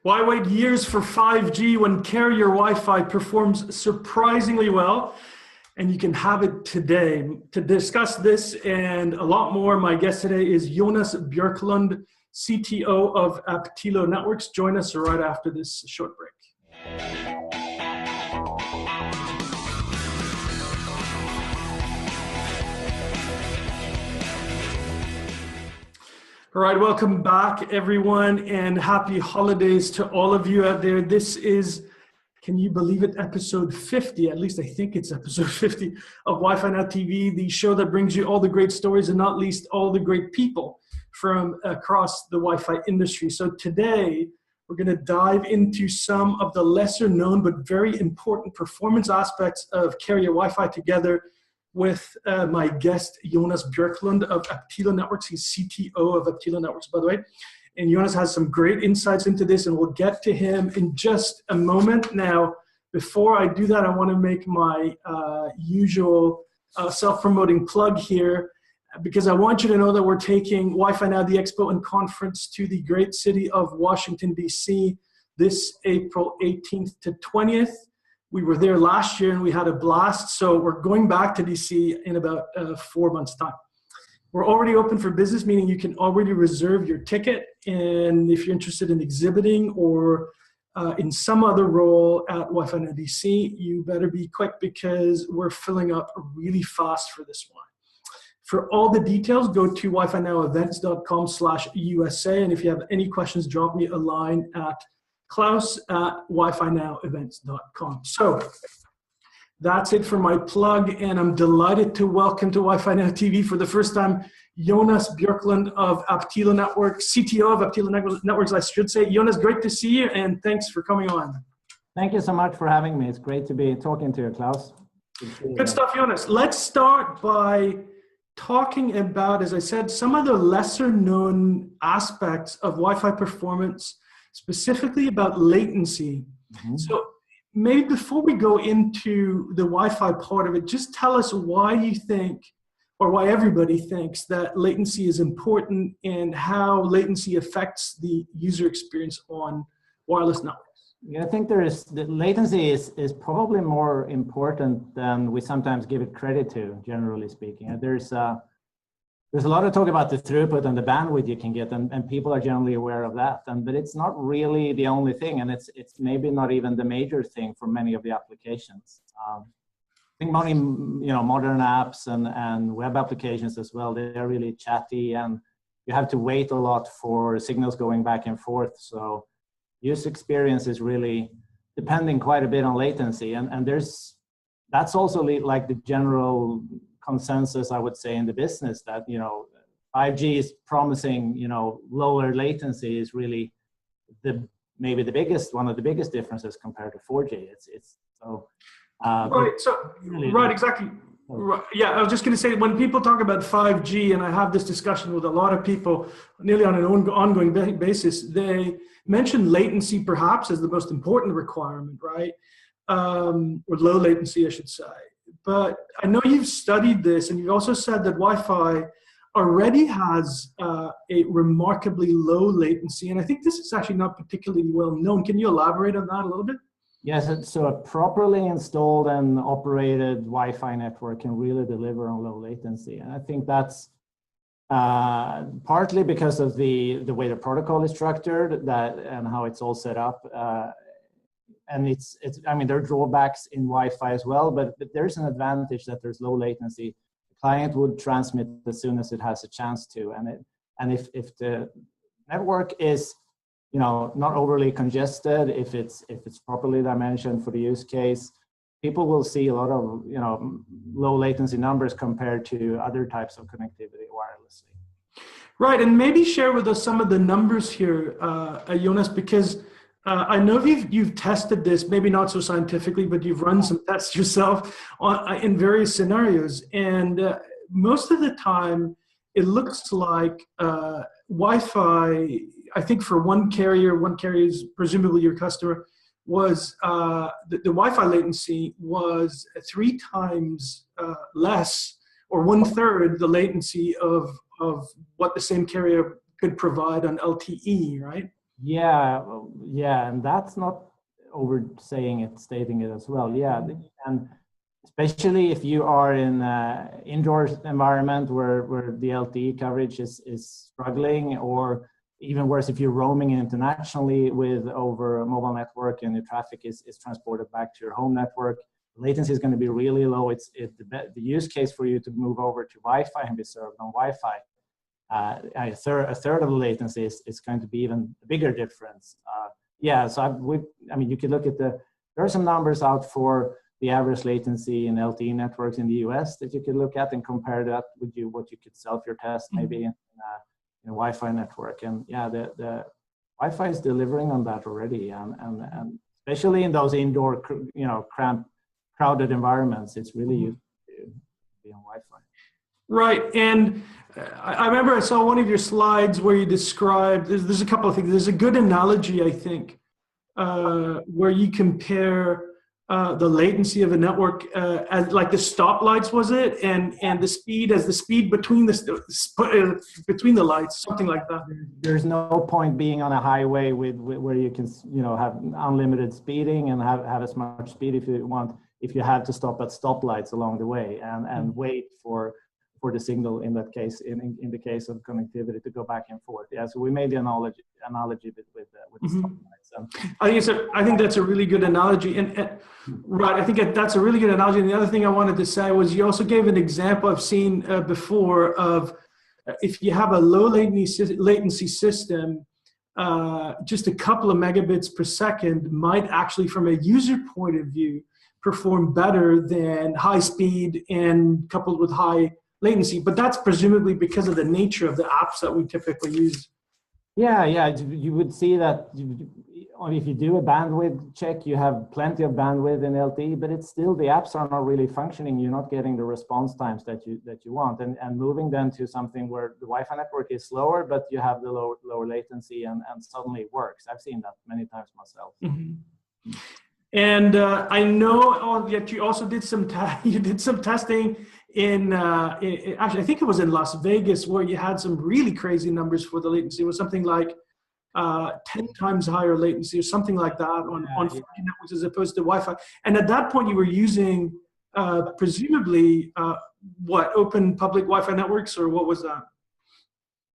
Why wait years for 5G when carrier Wi-Fi performs surprisingly well? And you can have it today. To discuss this and a lot more, my guest today is Jonas Björklund, CTO of Aptilo Networks. Join us right after this short break. All right, welcome back, everyone, and happy holidays to all of you out there. This is, can you believe it, episode 50, at least I think it's episode 50 of Wi-Fi Now TV, the show that brings you all the great stories and not least all the great people from across the Wi-Fi industry. So today, we're going to dive into some of the lesser known but very important performance aspects of carrier Wi-Fi together with my guest, Jonas Björklund of Aptilo Networks. He's CTO of Aptilo Networks, by the way. And Jonas has some great insights into this, and we'll get to him in just a moment. Now, before I do that, I want to make my usual self-promoting plug here, because I want you to know that we're taking Wi-Fi Now, the Expo and Conference, to the great city of Washington, D.C. this April 18th to 20th. We were there last year and we had a blast. So we're going back to DC in about 4 months' time. We're already open for business, meaning you can already reserve your ticket. And if you're interested in exhibiting or in some other role at Wi-Fi Now DC, you better be quick because we're filling up really fast for this one. For all the details, go to wifinowevents.com/USA. And if you have any questions, drop me a line at Klaus@wifinowevents.com. So that's it for my plug, and I'm delighted to welcome to Wi-Fi Now TV for the first time Jonas Björklund of Aptilo Networks, CTO of Aptilo Networks, I should say. Jonas, great to see you, and thanks for coming on. Thank you so much for having me. It's great to be talking to you, Klaus. Good stuff, Jonas. Let's start by talking about, as I said, some of the lesser known aspects of Wi-Fi performance, specifically about latency. Mm-hmm. So maybe before we go into the Wi-Fi part of it, just tell us why you think, or why everybody thinks that latency is important and how latency affects the user experience on wireless networks. Yeah, I think the latency is probably more important than we sometimes give it credit to, generally speaking. There's a lot of talk about the throughput and the bandwidth you can get, and people are generally aware of that. But it's not really the only thing, and it's maybe not even the major thing for many of the applications. I think many modern apps and web applications as well, they're really chatty, and you have to wait a lot for signals going back and forth. So user experience is really depending quite a bit on latency, and that's also like the general consensus, I would say, in the business that 5G is promising lower latency is really maybe one of the biggest differences compared to 4G. Right, exactly. Right. Yeah, I was just going to say, when people talk about 5G, and I have this discussion with a lot of people nearly on an ongoing basis, they mention latency perhaps as the most important requirement, right? Or low latency, I should say. But I know you've studied this, and you've also said that Wi-Fi already has a remarkably low latency. And I think this is actually not particularly well known. Can you elaborate on that a little bit? Yes, so a properly installed and operated Wi-Fi network can really deliver on low latency. And I think that's partly because of the way the protocol is structured and how it's all set up. And there are drawbacks in Wi-Fi as well, but there's an advantage that there's low latency. The client would transmit as soon as it has a chance to, and if the network is not overly congested, if it's properly dimensioned for the use case, people will see a lot of low latency numbers compared to other types of connectivity wirelessly. Right, and maybe share with us some of the numbers here, Jonas, because I know you've tested this, maybe not so scientifically, but you've run some tests yourself in various scenarios. And most of the time, it looks like Wi-Fi, I think for one carrier is presumably your customer, was the Wi-Fi latency was 3 times less, or 1/3 the latency of what the same carrier could provide on LTE, right? Yeah, and that's not oversaying it, stating it as well. Yeah, and especially if you are in an indoor environment where the LTE coverage is struggling, or even worse, if you're roaming internationally with over a mobile network and your traffic is transported back to your home network, latency is going to be really low. The use case for you to move over to Wi-Fi and be served on Wi-Fi. A third of the latency is going to be even a bigger difference. So you could look at there are some numbers out for the average latency in LTE networks in the US that you could look at and compare that with what you could self-test maybe in a Wi-Fi network. And yeah, the Wi-Fi is delivering on that already, and especially in those indoor, cramped, crowded environments, it's really useful to be on Wi-Fi. Right, and I remember I saw one of your slides where you described, there's a couple of things. There's a good analogy, I think, where you compare the latency of a network as like the stoplights, was it? And the speed as the speed between the lights, something like that. There's no point being on a highway where you can have unlimited speeding and have as much speed if you want, if you have to stop at stoplights along the way and wait for the signal in that case, in the case of connectivity, to go back and forth. Yeah, so we made the analogy with the stoplights. I think that's a really good analogy, and right. I think that's a really good analogy. And the other thing I wanted to say was you also gave an example I've seen before of if you have a low latency system, just a couple of megabits per second might actually, from a user point of view, perform better than high speed and coupled with high latency, but that's presumably because of the nature of the apps that we typically use. Yeah, you would see that if you do a bandwidth check, you have plenty of bandwidth in LTE, but it's still, the apps are not really functioning. You're not getting the response times that you want, and moving then to something where the Wi-Fi network is slower, but you have the lower latency, and suddenly it works. I've seen that many times myself. Mm-hmm. And I know that you also did some testing in actually, I think it was in Las Vegas, where you had some really crazy numbers for the latency. It was something like 10 times higher latency or something like that on 4G networks as opposed to Wi-Fi. And at that point, you were using presumably open public Wi-Fi networks, or what was that?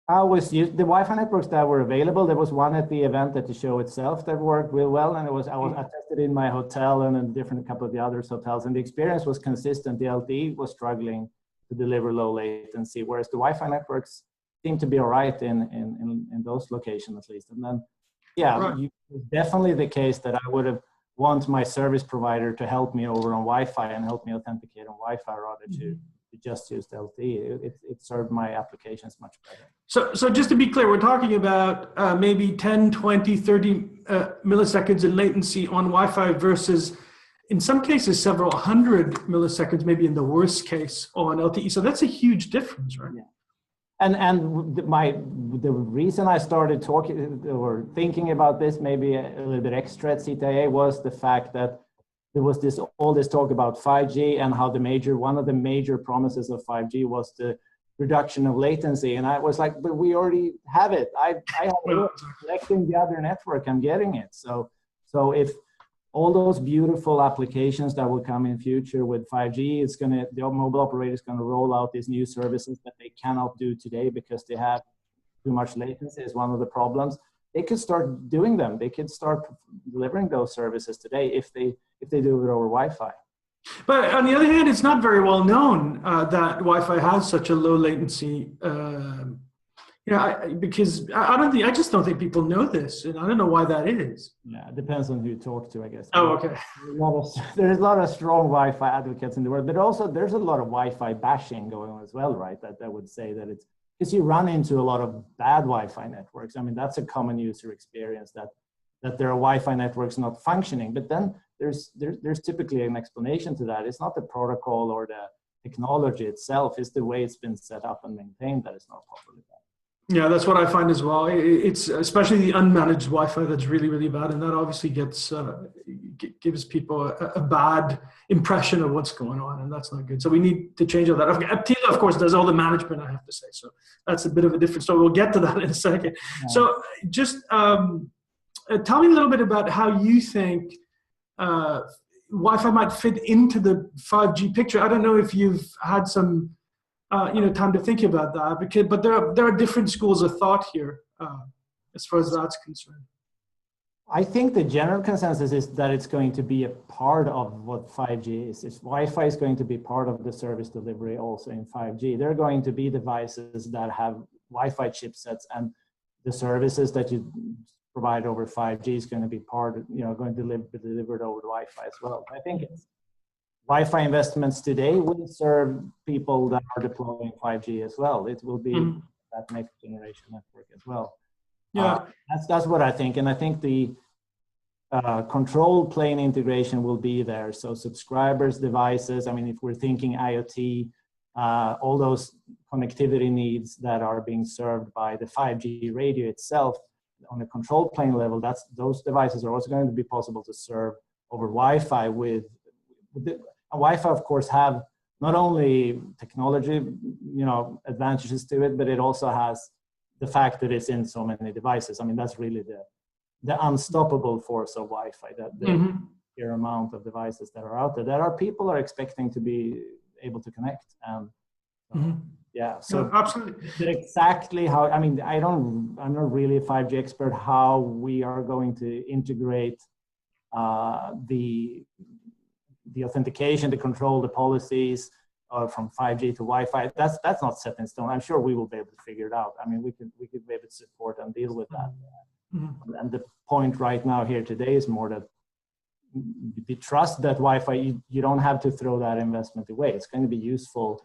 I was using the Wi-Fi networks that were available. There was one at the event at the show itself that worked real well, and I tested in my hotel and in a couple of the other hotels, and the experience was consistent. The LTE was struggling to deliver low latency, whereas the Wi-Fi networks seemed to be all right in those locations at least. And then, it's definitely the case that I would have want my service provider to help me over on Wi-Fi and help me authenticate on Wi-Fi rather to just use LTE. It served my applications much better. So just to be clear, we're talking about maybe 10, 20, 30 milliseconds in latency on Wi-Fi versus, in some cases, several hundred milliseconds, maybe in the worst case, on LTE. So that's a huge difference, right? Yeah. And the reason I started talking or thinking about this maybe a little bit extra at CTIA was the fact that there was all this talk about 5G and how one of the major promises of 5G was the reduction of latency. And I was like, but we already have it. I have it selecting the other network, I'm getting it. So if all those beautiful applications that will come in future with 5G, the mobile operator is going to roll out these new services that they cannot do today because they have too much latency is one of the problems. They could start doing them. They could start delivering those services today if they do it over Wi-Fi. But on the other hand, it's not very well known that Wi-Fi has such a low latency. Because I just don't think people know this, and I don't know why that is. Yeah, it depends on who you talk to, I guess. Oh, okay. There's a lot of strong Wi-Fi advocates in the world, but also there's a lot of Wi-Fi bashing going on as well, right? That would say that it's because you run into a lot of bad Wi-Fi networks. I mean, that's a common user experience that there are Wi-Fi networks not functioning. But then there's typically an explanation to that. It's not the protocol or the technology itself. It's the way it's been set up and maintained that is not properly done. Yeah, that's what I find as well. It's especially the unmanaged Wi-Fi that's really, really bad, and that obviously gets gives people a bad impression of what's going on, and that's not good. So we need to change all that. Aptilo, of course, does all the management, I have to say. So that's a bit of a different story. We'll get to that in a second. Yeah. So just tell me a little bit about how you think Wi-Fi might fit into the 5G picture. I don't know if you've had some time to think about that, but there are different schools of thought here as far as that's concerned. I think the general consensus is that it's going to be a part of what 5G is. Wi-Fi is going to be part of the service delivery also in 5G. There are going to be devices that have Wi-Fi chipsets, and the services that you provide over 5G is going to be going to be delivered over Wi-Fi as well. I think Wi-Fi investments today will serve people that are deploying 5G as well. It will be that next generation network as well. Yeah, that's what I think, and I think the control plane integration will be there. So subscribers, devices. I mean, if we're thinking IoT, all those connectivity needs that are being served by the 5G radio itself on the control plane level, those devices are also going to be possible to serve over Wi-Fi. Wi-Fi, of course, have not only technology, advantages to it, but it also has the fact that it's in so many devices. I mean, that's really the unstoppable force of Wi-Fi, the sheer amount of devices that are out there that people are expecting to be able to connect. And so absolutely. Exactly how, I mean, I'm not really a 5G expert, how we are going to integrate the authentication, the control, the policies, from 5G to Wi-Fi, that's not set in stone. I'm sure we will be able to figure it out. I mean, we could be able to support and deal with that. And the point right now here today is more that the trust that Wi-Fi, you don't have to throw that investment away. It's going to be useful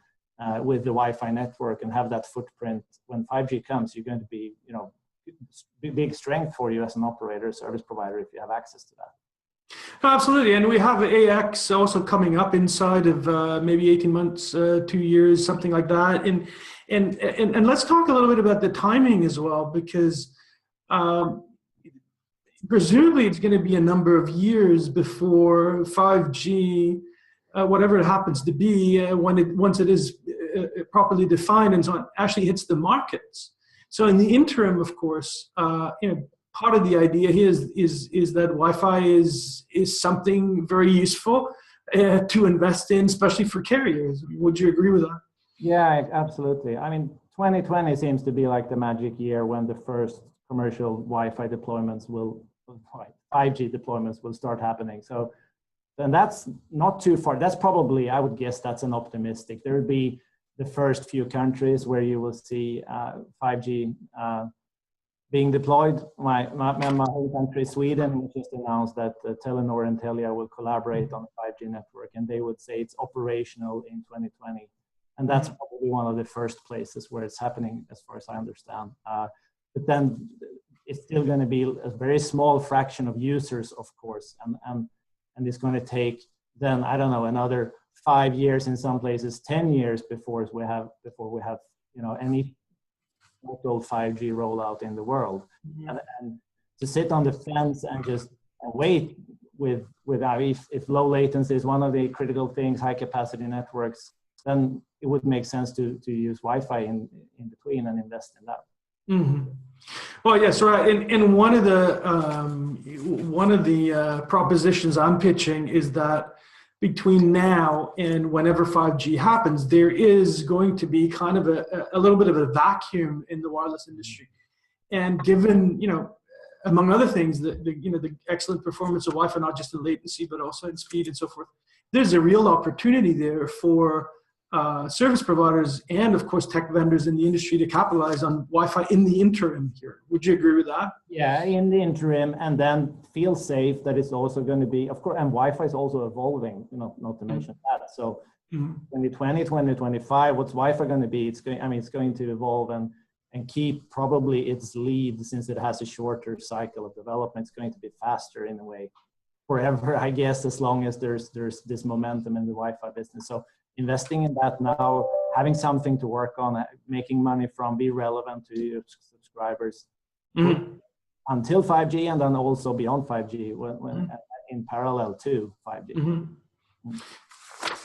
with the Wi-Fi network and have that footprint. When 5G comes, you're going to be, big strength for you as an operator, service provider, if you have access to that. Absolutely, and we have AX also coming up inside of maybe 18 months, 2 years, something like that. And let's talk a little bit about the timing as well, because presumably it's going to be a number of years before 5G, whatever it happens to be, once it is properly defined and so on, actually hits the markets. So in the interim, of course, part of the idea here is that Wi-Fi is something very useful to invest in, especially for carriers. Would you agree with that? Yeah, absolutely. I mean, 2020 seems to be like the magic year when the first commercial Wi-Fi deployments 5G deployments will start happening. So then that's not too far. That's probably, I would guess that's an optimistic. There would be the first few countries where you will see 5G being deployed. My home country, Sweden, just announced that Telenor and Telia will collaborate on a 5G network, and they would say it's operational in 2020. And that's probably one of the first places where it's happening, as far as I understand. But then it's still going to be a very small fraction of users, of course, and it's going to take then, I don't know, another 5 years, in some places 10 years before we have any total 5G rollout in the world. And to sit on the fence and just wait with if low latency is one of the critical things, high capacity networks, then it would make sense to use Wi-Fi in between and invest in that. Well, yes, right. And one of the propositions I'm pitching is that between now and whenever 5G happens, there is going to be kind of a little bit of a vacuum in the wireless industry. And given, among other things, the excellent performance of Wi-Fi, not just in latency, but also in speed and so forth, there's a real opportunity there for service providers and, of course, tech vendors in the industry to capitalize on Wi-Fi in the interim here. Would you agree with that? Yeah, in the interim, and then feel safe that it's also going to be, of course, and Wi-Fi is also evolving, not to mention that. So 2020, 2025, what's Wi-Fi going to be? It's going to evolve and keep probably its lead, since it has a shorter cycle of development. It's going to be faster in a way forever, I guess, as long as there's this momentum in the Wi-Fi business. So investing in that now, having something to work on, making money from, be relevant to your subscribers until 5G, and then also beyond 5G. in parallel to 5G. Mm-hmm.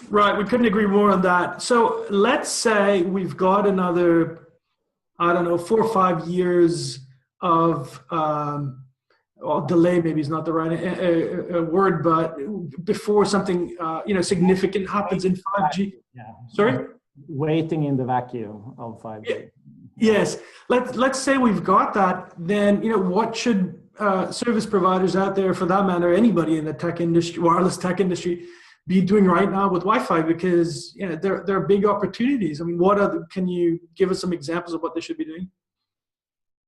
Right, we couldn't agree more on that. So let's say we've got another, I don't know, 4 or 5 years of well, delay maybe is not the right word, but before something significant happens in 5G. Yeah. Sorry? Waiting in the vacuum of 5G. Yeah. Yes. Let's say we've got that. Then what should service providers out there, for that matter, anybody in the tech industry, wireless tech industry, be doing right now with Wi-Fi? Because there are big opportunities. I mean, can you give us some examples of what they should be doing?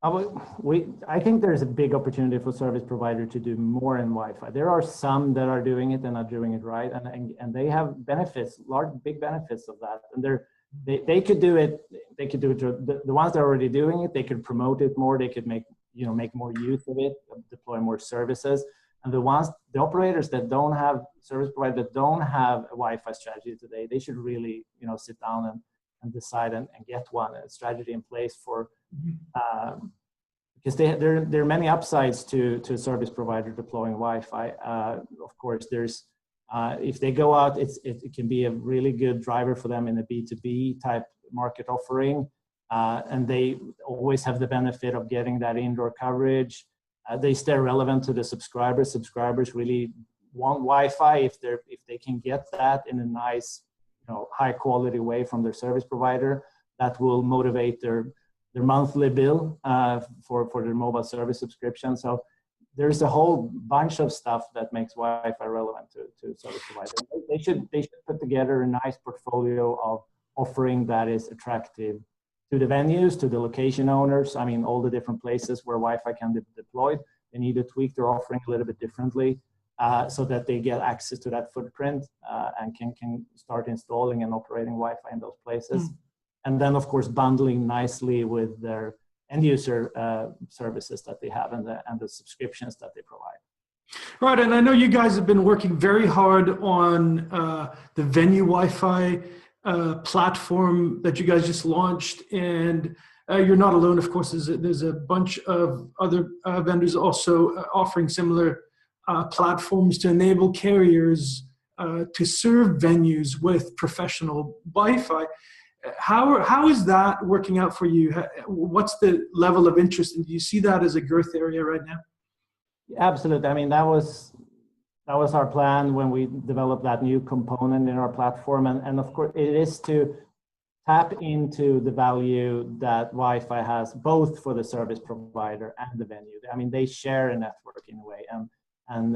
I think there's a big opportunity for service provider to do more in Wi-Fi. There are some that are doing it and are doing it right, and they have benefits, big benefits of that. And they could do it. They could do it. The ones that are already doing it, they could promote it more. They could make more use of it, deploy more services. And the operators that don't have service providers that don't have a Wi-Fi strategy today, they should really sit down and decide and get a strategy in place for. Because there are many upsides to a service provider deploying Wi-Fi. Of course, there's if they go out, it can be a really good driver for them in a B2B type market offering, and they always have the benefit of getting that indoor coverage. They stay relevant to the subscribers. Subscribers really want Wi-Fi if they can get that in a nice, high quality way from their service provider. That will motivate their monthly bill for their mobile service subscription. So there's a whole bunch of stuff that makes Wi-Fi relevant to service providers. They should put together a nice portfolio of offering that is attractive to the venues, to the location owners. I mean, all the different places where Wi-Fi can be deployed. They need to tweak their offering a little bit differently so that they get access to that footprint and can start installing and operating Wi-Fi in those places. And then, of course, bundling nicely with their end user services that they have and the subscriptions that they provide. Right, and I know you guys have been working very hard on the venue Wi-Fi platform that you guys just launched, and you're not alone. Of course, there's a bunch of other vendors also offering similar platforms to enable carriers to serve venues with professional Wi-Fi. How is that working out for you? What's the level of interest, and do you see that as a growth area right now? Absolutely. I mean, that was our plan when we developed that new component in our platform, and of course, it is to tap into the value that Wi-Fi has, both for the service provider and the venue. I mean, they share a network in a way, and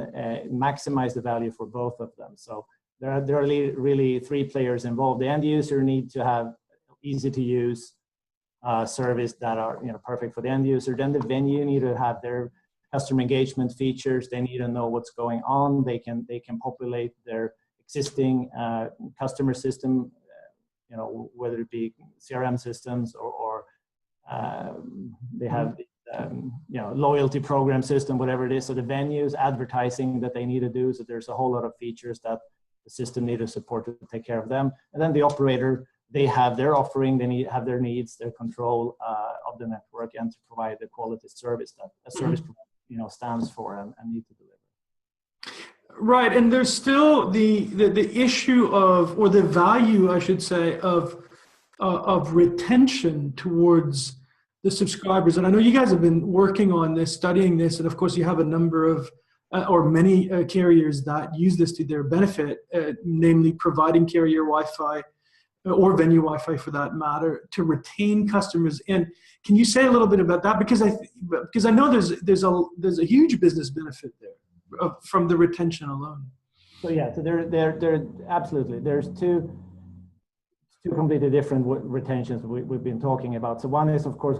maximize the value for both of them. So there are really 3 players involved. The end user need to have easy to use service that are perfect for the end user. Then the venue need to have their customer engagement features. They need to know what's going on. They can populate their existing customer system, whether it be CRM systems or they have loyalty program system, whatever it is. So the venues, advertising that they need to do. So there's a whole lot of features that the system need to support to take care of them. And then the operator, they have their offering, they have their needs, their control of the network, and to provide the quality service that a service provider stands for and need to deliver. Right, and there's still the issue of, or the value, I should say, of retention towards the subscribers. And I know you guys have been working on this, studying this, and of course you have a number of or many carriers that use this to their benefit, namely providing carrier Wi-Fi or venue Wi-Fi for that matter, to retain customers. And can you say a little bit about that? Because I know there's a huge business benefit there from the retention alone. So yeah, so there absolutely, there's two completely different retentions we've been talking about. So one is, of course,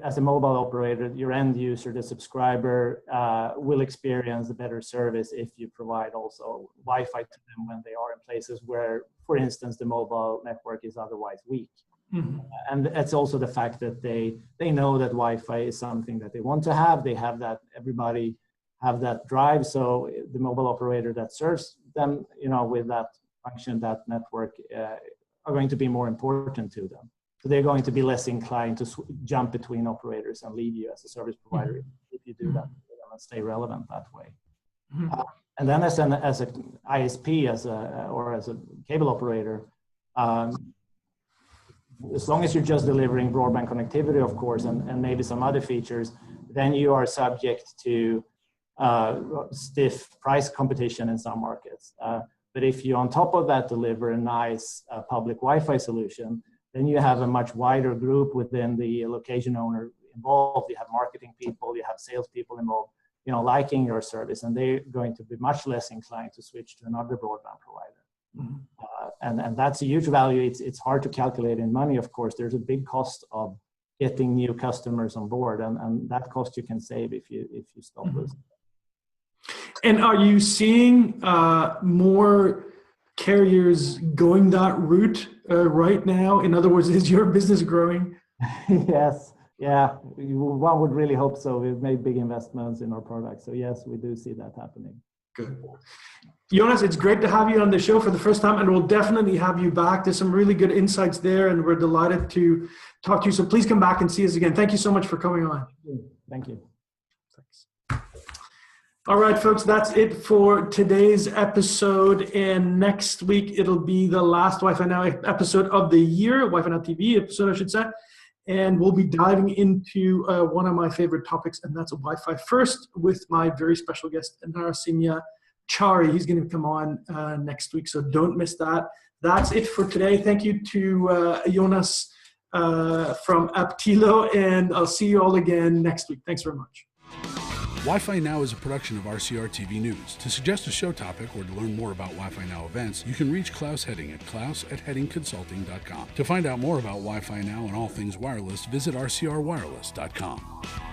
as a mobile operator, your end user, the subscriber, will experience a better service if you provide also Wi-Fi to them when they are in places where, for instance, the mobile network is otherwise weak. Mm-hmm. And it's also the fact that they know that Wi-Fi is something that they want to have. They have that, everybody have that drive. So the mobile operator that serves them, with that function, that network, are going to be more important to them. So they're going to be less inclined to jump between operators and leave you as a service provider if you do that and stay relevant that way. Mm-hmm. And then as an ISP, or as a cable operator, as long as you're just delivering broadband connectivity, of course, and maybe some other features, then you are subject to stiff price competition in some markets. But if you, on top of that, deliver a nice public Wi-Fi solution, then you have a much wider group within the location owner involved. You have marketing people, you have salespeople involved, liking your service, and they're going to be much less inclined to switch to another broadband provider. Mm-hmm. And that's a huge value. It's hard to calculate in money, of course. There's a big cost of getting new customers on board, and that cost you can save if you stop mm-hmm. losing. And are you seeing more carriers going that route right now? In other words, is your business growing? Yes. Yeah. One would really hope so. We've made big investments in our products. So yes, we do see that happening. Good. Jonas, it's great to have you on the show for the first time, and we'll definitely have you back. There's some really good insights there, and we're delighted to talk to you. So please come back and see us again. Thank you so much for coming on. Thank you. Thanks. All right, folks, that's it for today's episode. And next week, it'll be the last Wi-Fi Now episode of the year, Wi-Fi Now TV episode, I should say. And we'll be diving into one of my favorite topics, and that's Wi-Fi First with my very special guest, Narasimha Chari. He's going to come on next week, so don't miss that. That's it for today. Thank you to Jonas from Aptilo, and I'll see you all again next week. Thanks very much. Wi-Fi Now is a production of RCR TV News. To suggest a show topic or to learn more about Wi-Fi Now events, you can reach Klaus Hedding at klaus@heddingconsulting.com. To find out more about Wi-Fi Now and all things wireless, visit rcrwireless.com.